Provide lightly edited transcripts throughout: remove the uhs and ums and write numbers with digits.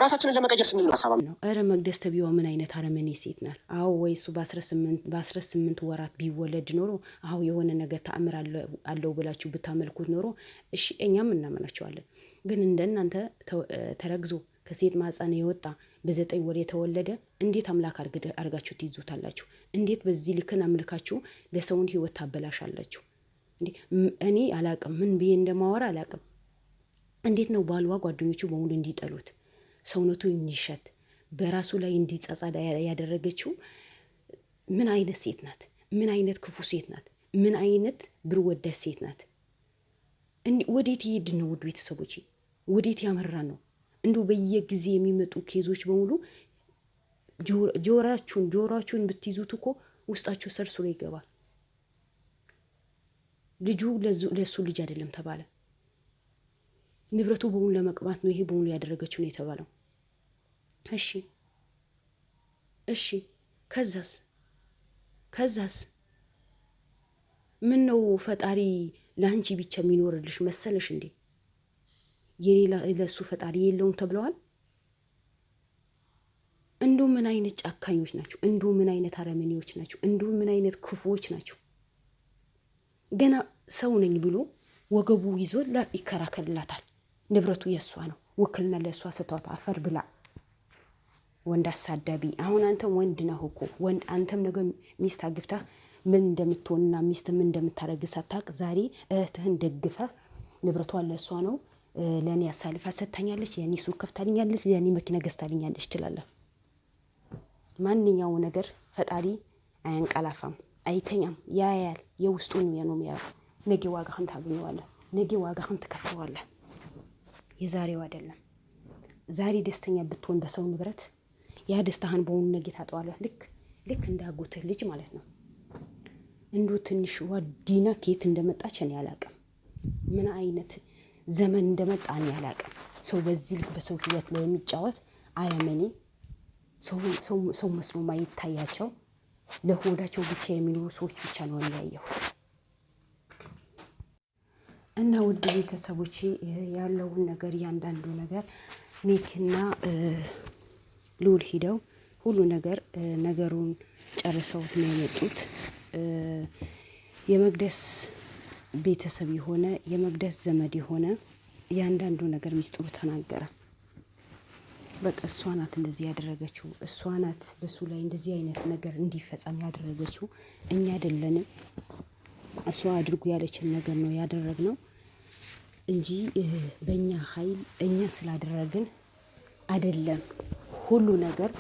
ራሳችንን ለመቀየር ስንል ሐሳብ ነው። ኧረ መቅደስ ተብዬዋ ምን አይነት አረመኔ ሴት ናት? አዎ ወይ እሱ በ18 ወራት ቢወለድ ኖሮ አዎ የሆነ ነገር ተአምር አለው ብላችሁ ብታመልኩት ኖሮ እሺ እኛም እናመናቸዋለን። ግን እንደናንተ ተረግዞ ከሴት ማህፀን የወጣ በ9 ወር የተወለደ እንዴት አምላክ አርጋችሁ ትይዙታላችሁ? እንዴት በዚህ ልክን አምልካችሁ ለሰውን ህይወት ታበላሻላችሁ? እንዴ እኔ አላቅም፣ ምን ብዬ እንደማወራ አላቅም። እንዴት ነው ባልዋ ጓደኞቹ በሙሉ እንዲጠሉት፣ ሰውነቱ እንዲሸት፣ በራሱ ላይ እንዲጸጸዳ ያደረገችው? ምን አይነት ሴት ናት? ምን አይነት ክፉ ሴት ናት? ምን አይነት ብር ወዳድ ሴት ናት? ወዴት ይሄድ ነው? ውድ ቤተሰቦቼ ወዴት ያመራ ነው? እንዶ በየጊዜ የሚመጡ ኬዞች በሙሉ ጆሮአችሁን ብትይዙት እኮ ውስጣችሁ ሰርስሮ ይገባል። ልጁ ለሱ ልጅ አይደለም ተባለ። ንብረቱ በሙሉ ለመቅማት ነው ይሄ በሙሉ ያደረገችው ነው የተባለው። እሺ ከዛስ ምን ነው ፈጣሪ ለአንቺ ብቻ የሚኖርልሽ መሰለሽ እንዴ? የሌላ ለሱ ፈጣሪ የለውም ተብለዋል። እንዶ ምን አይነት ጫካኞች ናቸው? እንዶ ምን አይነት አረመኔዎች ናቸው? እንዶ ምን አይነት ክፉዎች ናቸው? ገና ሰው ነኝ ብሎ ወገቡ ይዞ ይከራከርላታል። ንብረቱ የሷ ነው፣ ውክልና ለሷ ስተዋት አፈር ብላ። ወንድ አሳዳቢ። አሁን አንተም ወንድ ነህ እኮ ወንድ። አንተም ነገ ሚስት አግብተህ ምን እንደምትሆንና ሚስት ምን እንደምታረግ ሳታውቅ ዛሬ እህትህን ደግፈህ ንብረቷን ለሷ ነው ለኔ አሳልፋ ሰጥታኛለች፣ የኔ ሱቅ ከፍታልኛለች፣ የኔ መኪና ገዝታልኛለች ትላለህ። ማንኛው ነገር ፈጣሪ አያንቀላፋም፣ አይተኛም፣ ያያል። የውስጡን ነው የሚያየው። ነገ ዋጋህን ታገኘዋለህ፣ ነገ ዋጋህን ትከፍለዋለህ። የዛሬው አይደለም። ዛሬ ደስተኛ ብትሆን በሰው ንብረት ያ ደስታህን በሆኑ ነገ ታጠዋለህ። ልክ እንዳጎትህ ልጅ ማለት ነው። እንዶ ትንሽ ወዲና ከየት እንደመጣች እኔ አላቅም። ምን አይነት ዘመን እንደመጣ እኔ አላቅም። ሰው በዚህ ልክ በሰው ህይወት ላይ የሚጫወት አረመኔ፣ ሰው መስሎ ማይታያቸው ለሆዳቸው ብቻ የሚኖሩ ሰዎች ብቻ ነው ያየው። እና ውድ ቤተሰቦቼ ያለውን ነገር እያንዳንዱ ነገር ሜክና ሉል ሂደው ሁሉ ነገር ነገሩን ጨርሰውት ነው የመጡት። የመቅደስ ቤተሰብ የሆነ የመቅደስ ዘመድ የሆነ እያንዳንዱ ነገር ሚስጥሩ ተናገረ። በቃ እሷ ናት እንደዚህ ያደረገችው፣ እሷ ናት በሱ ላይ እንደዚህ አይነት ነገር እንዲፈጸም ያደረገችው፣ እኛ አይደለንም። እሷ አድርጉ ያለችን ነገር ነው ያደረግነው እንጂ በእኛ ኃይል እኛ ስላደረግን አይደለም። ሁሉ ነገር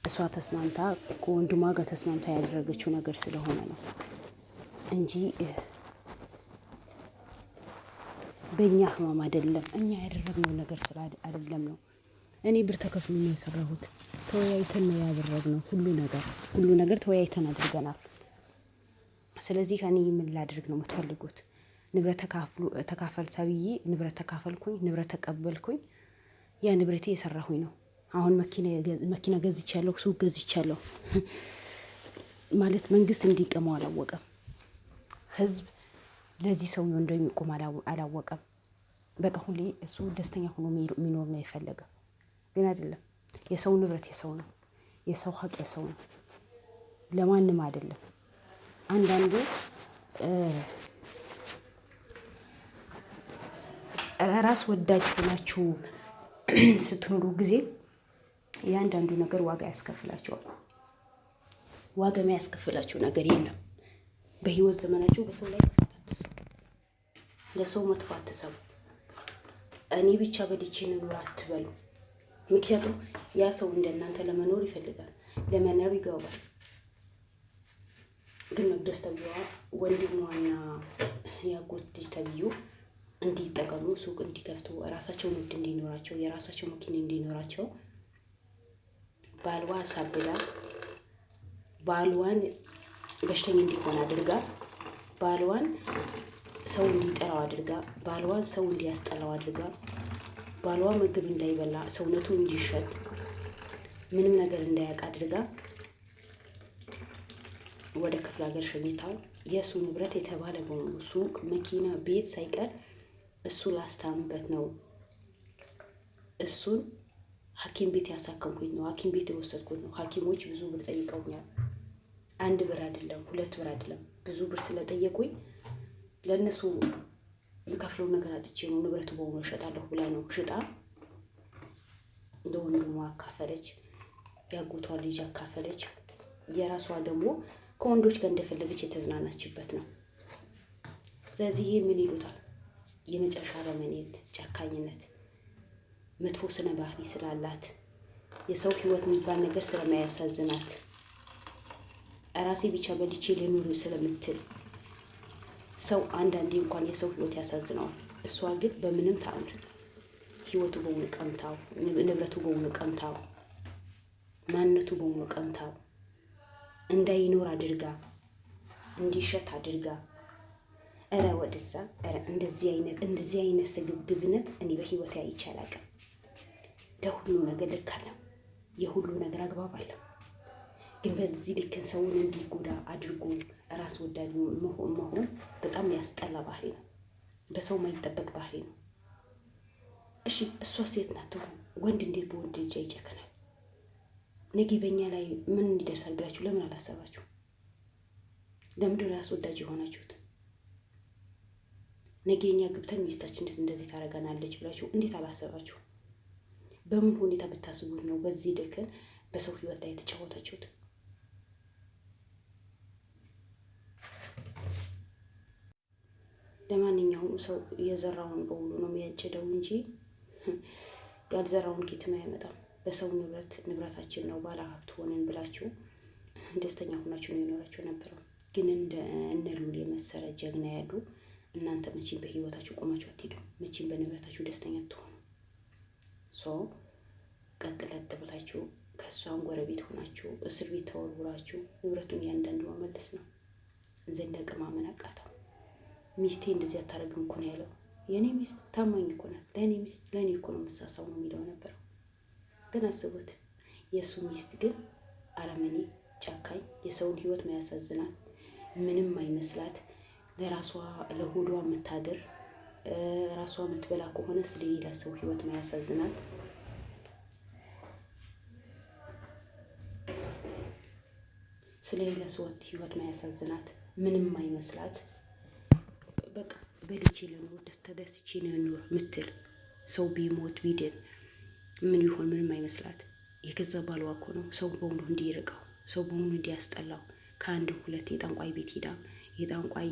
እሷ ተስማምታ ከወንድሟ ጋር ተስማምታ ያደረገችው ነገር ስለሆነ ነው እንጂ በእኛ ህመም አይደለም። እኛ ያደረግነው ነገር ስለ አይደለም ነው። እኔ ብር ተከፍሎ ነው የሰራሁት። ተወያይተን ነው ያደረግነው። ሁሉ ነገር ተወያይተን አድርገናል። ስለዚህ እኔ ምን ላድርግ ነው የምትፈልጉት? ንብረት ተካፈል ተብዬ ንብረት ተካፈልኩኝ፣ ንብረት ተቀበልኩኝ። ያ ንብረቴ የሰራሁኝ ነው። አሁን መኪና ገዝቻለሁ፣ ሱቅ ገዝቻለሁ ማለት መንግስት እንዲቀመው አላወቀም። ህዝብ ለዚህ ሰው እንደሚቆም አላወቀም። በቃ ሁሌ እሱ ደስተኛ ሆኖ የሚኖር ነው የፈለገ። ግን አይደለም። የሰው ንብረት የሰው ነው፣ የሰው ሀቅ የሰው ነው፣ ለማንም አይደለም። አንዳንዱ ራስ ወዳጅ ሆናችሁ ስትኖሩ ጊዜ ያንዳንዱ ነገር ዋጋ ያስከፍላችኋል። ዋጋ የሚያስከፍላችሁ ነገር የለም። በህይወት ዘመናችሁ በሰው ላይ ክፋት አትስሩ፣ ለሰው መጥፎ አትሰሩ፣ እኔ ብቻ በልቼ ልኑር አትበሉ። ምክንያቱም ያ ሰው እንደናንተ ለመኖር ይፈልጋል፣ ለመኖር ይገባል። ግን መቅደስ ተብዬዋ ወንድሟና ያጎት ልጅ ተብዬው እንዲጠቀሙ ሱቅ እንዲከፍቱ ራሳቸው ንግድ እንዲኖራቸው የራሳቸው መኪና እንዲኖራቸው ባልዋ አሳብላ ባልዋን በሽተኛ እንዲሆን አድርጋ ባልዋን ሰው እንዲጠራው አድርጋ ባልዋን ሰው እንዲያስጠላው አድርጋ ባልዋ ምግብ እንዳይበላ ሰውነቱ እንዲሸጥ ምንም ነገር እንዳያውቅ አድርጋ ወደ ክፍለ ሀገር ሸኝታው የሱ ንብረት የተባለ በሙሉ ሱቅ፣ መኪና፣ ቤት ሳይቀር እሱ ላስታምበት ነው እሱን ሐኪም ቤት ያሳከምኩኝ ነው፣ ሐኪም ቤት የወሰድኩኝ ነው። ሐኪሞች ብዙ ብር ጠይቀውኛል። 1 ብር አይደለም 2 ብር አይደለም፣ ብዙ ብር ስለጠየቁኝ ለእነሱ የምከፍለው ነገር አጥቼ ነው። ንብረቱ በሙሉ እሸጣለሁ ብላ ነው ሽጣ ለወንድሟ አካፈለች፣ ያጎቷ ልጅ አካፈለች። የራሷ ደግሞ ከወንዶች ጋር እንደፈለገች የተዝናናችበት ነው። ስለዚህ ይሄ ምን ይሉታል? የመጨረሻ አረመኔነት፣ ጨካኝነት፣ መጥፎ ስነ ባህሪ ስላላት የሰው ህይወት የሚባል ነገር ስለማያሳዝናት ራሴ ብቻ በልቼ ልኑር ስለምትል ሰው አንዳንዴ እንኳን የሰው ህይወት ያሳዝነዋል። እሷ ግን በምንም ተአምር ህይወቱ በሙሉ ቀምታው፣ ንብረቱ በሙሉ ቀምታው፣ ማንነቱ በሙሉ ቀምታው እንዳይኖር አድርጋ እንዲሸት አድርጋ። እረ ወደዛ! እረ እንደዚህ አይነት ስግብግብነት እኔ በህይወት አይቼ አላውቅም። ለሁሉ ነገር ልክ አለው፣ የሁሉ ነገር አግባብ አለው። ግን በዚህ ልክን ሰውን እንዲጎዳ አድርጎ ራስ ወዳድ መሆን በጣም ያስጠላ ባህሪ ነው። በሰው ማይጠበቅ ባህሪ ነው። እሺ እሷ ሴት ናት፣ ወንድ እንዴት በወንድ ልጅ ይጨክናል? ነገ በእኛ ላይ ምን እንዲደርሳል ብላችሁ ለምን አላሰባችሁ? ለምንድን ራስ ወዳጅ የሆናችሁት? ነገ እኛ ግብተን ሚስታችን እንደዚህ ታደርገናለች ብላችሁ እንዴት አላሰባችሁ? በምን ሁኔታ ብታስቡት ነው በዚህ ልክን በሰው ህይወት ላይ የተጫወታችሁት? ለማንኛውም ሰው የዘራውን በሙሉ ነው የሚያጭደው እንጂ ያልዘራውን ጌትም አይመጣም። በሰው ንብረታችን ነው ባለ ሀብት ሆነን ብላችሁ ደስተኛ ሆናችሁ ነው የኖራችሁ ነበረው። ግን እነ ሉል የመሰለ ጀግና ያሉ እናንተ መቼም በህይወታችሁ ቆማችሁ አትሄዱ። መቼም በንብረታችሁ ደስተኛ አትሆኑ። ቀጥለጥ ብላችሁ ከእሷን ጎረቤት ሆናችሁ እስር ቤት ተወርውራችሁ ንብረቱን ያንዳንዱ መመለስ ነው። ዘንደቅ ማመን አቃተው። ሚስቴ እንደዚህ አታረግም እኮ ነው ያለው። የኔ ሚስት ታማኝ እኮ ናት፣ ለእኔ ሚስት ለእኔ እኮ ነው የምሳሳው ነው የሚለው ነበረው። ግን አስቡት፣ የእሱ ሚስት ግን አረመኔ፣ ጨካኝ፣ የሰውን ህይወት ማያሳዝናት፣ ምንም አይመስላት፣ ለራሷ ለሆዷ የምታድር ራሷ የምትበላ ከሆነ ስለሌላ ሰው ህይወት ማያሳዝናት፣ ስለሌላ ሰው ህይወት ማያሳዝናት፣ ምንም አይመስላት፣ በቃ በልቼ ለኑር ተደስቼ ለኑር ምትል ሰው ቢሞት ቢድን ምን ይሆን ምንም አይመስላት። የገዛ ባሏ እኮ ነው ሰው በሙሉ እንዲርቀው፣ ሰው በሙሉ እንዲያስጠላው ከአንድ ሁለት የጠንቋይ ቤት ሄዳ የጠንቋይ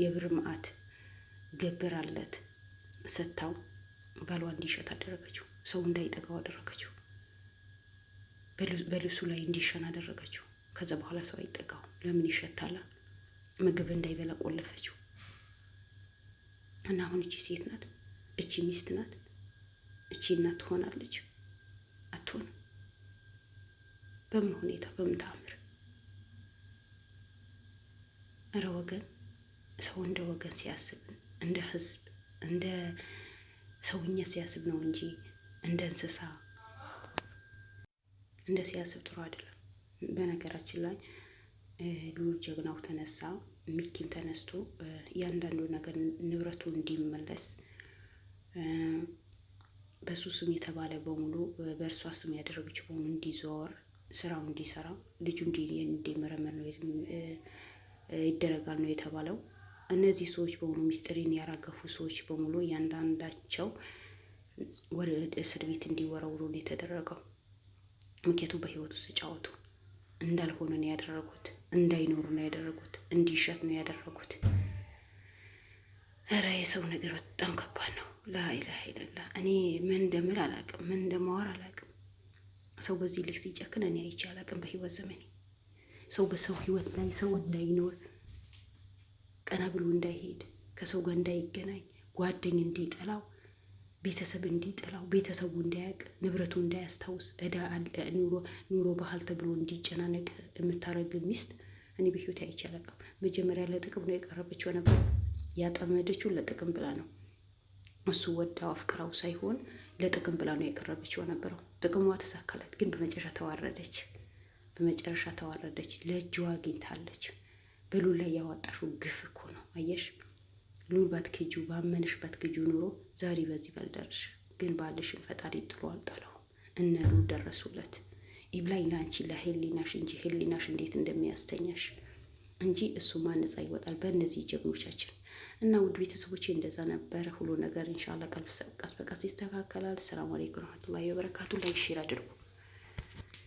የብር መዓት ገብራለት ሰታው ባሏ እንዲሸት አደረገችው። ሰው እንዳይጠጋው አደረገችው። በልብሱ ላይ እንዲሸን አደረገችው። ከዛ በኋላ ሰው አይጠጋው። ለምን ይሸታላ? ምግብ እንዳይበላ ቆለፈችው። እና አሁን እቺ ሴት ናት፣ እቺ ሚስት ናት፣ እቺ እናት ትሆናለች? አትሆንም። በምን ሁኔታ በምን ተአምር? እረ ወገን፣ ሰው እንደ ወገን ሲያስብ እንደ ህዝብ እንደ ሰውኛ ሲያስብ ነው እንጂ እንደ እንስሳ እንደ ሲያስብ ጥሩ አይደለም። በነገራችን ላይ ሉል ጀግናው ተነሳ፣ ሚኪም ተነስቶ እያንዳንዱ ነገር ንብረቱ እንዲመለስ በሱ ስም የተባለ በሙሉ በእርሷ ስም ያደረገችው በሙሉ እንዲዘዋወር፣ ስራው እንዲሰራ፣ ልጁ እንዲመረመር ነው ይደረጋል ነው የተባለው። እነዚህ ሰዎች በሙሉ ሚስጥሪን ያራገፉ ሰዎች በሙሉ እያንዳንዳቸው ወደ እስር ቤት እንዲወረውሩ ነው የተደረገው። ምክንያቱም በህይወቱ ተጫወቱ እንዳልሆነ ነው ያደረጉት፣ እንዳይኖሩ ነው ያደረጉት፣ እንዲሸት ነው ያደረጉት። ኧረ የሰው ነገር በጣም ከባድ ነው። ላኢላሀ ኢለላህ። እኔ ምን እንደምል አላውቅም፣ ምን እንደማወራ አላውቅም። ሰው በዚህ ልክ ሲጨክን እኔ አይቼ አላውቅም በህይወት ዘመኔ። ሰው በሰው ህይወት ላይ ሰው እንዳይኖር፣ ቀና ብሎ እንዳይሄድ፣ ከሰው ጋር እንዳይገናኝ፣ ጓደኝ እንዲጠላው፣ ቤተሰብ እንዲጠላው፣ ቤተሰቡ እንዳያውቅ፣ ንብረቱ እንዳያስታውስ፣ ኑሮ ባህል ተብሎ እንዲጨናነቅ የምታረግ ሚስት እኔ በህይወት አይቼ አላውቅም። መጀመሪያ ለጥቅም ነው የቀረበችው ነበር፣ ያጠመደችው ለጥቅም ብላ ነው። እሱ ወዳው አፍቅራው ሳይሆን ለጥቅም ብላ ነው የቀረበችው ነበረው። ጥቅሟ ተሳካላት፣ ግን በመጨረሻ ተዋረደች። ለእጅዋ አግኝታለች። በሉል ላይ ያወጣሽው ግፍ እኮ ነው። አየሽ፣ ሉል ባትክጁ ባመንሽ ባትክጁ ኑሮ ዛሬ በዚህ ባልደርሽ። ግን ባልሽን ፈጣሪ ጥሎ አልጣለው። እነ ሉል ደረሱለት። ኢብላኝ ላንቺ ለህሊናሽ እንጂ ህሊናሽ እንዴት እንደሚያስተኛሽ እንጂ እሱማ ነጻ ይወጣል በእነዚህ ጀግኖቻችን። እና ውድ ቤተሰቦቼ እንደዛ ነበረ ሁሉ ነገር። ኢንሻአላህ ቀስ በቀስ ይስተካከላል። ሰላም አለይኩም ወራህመቱላሂ ወበረካቱ። ላይክ ሼር አድርጉ።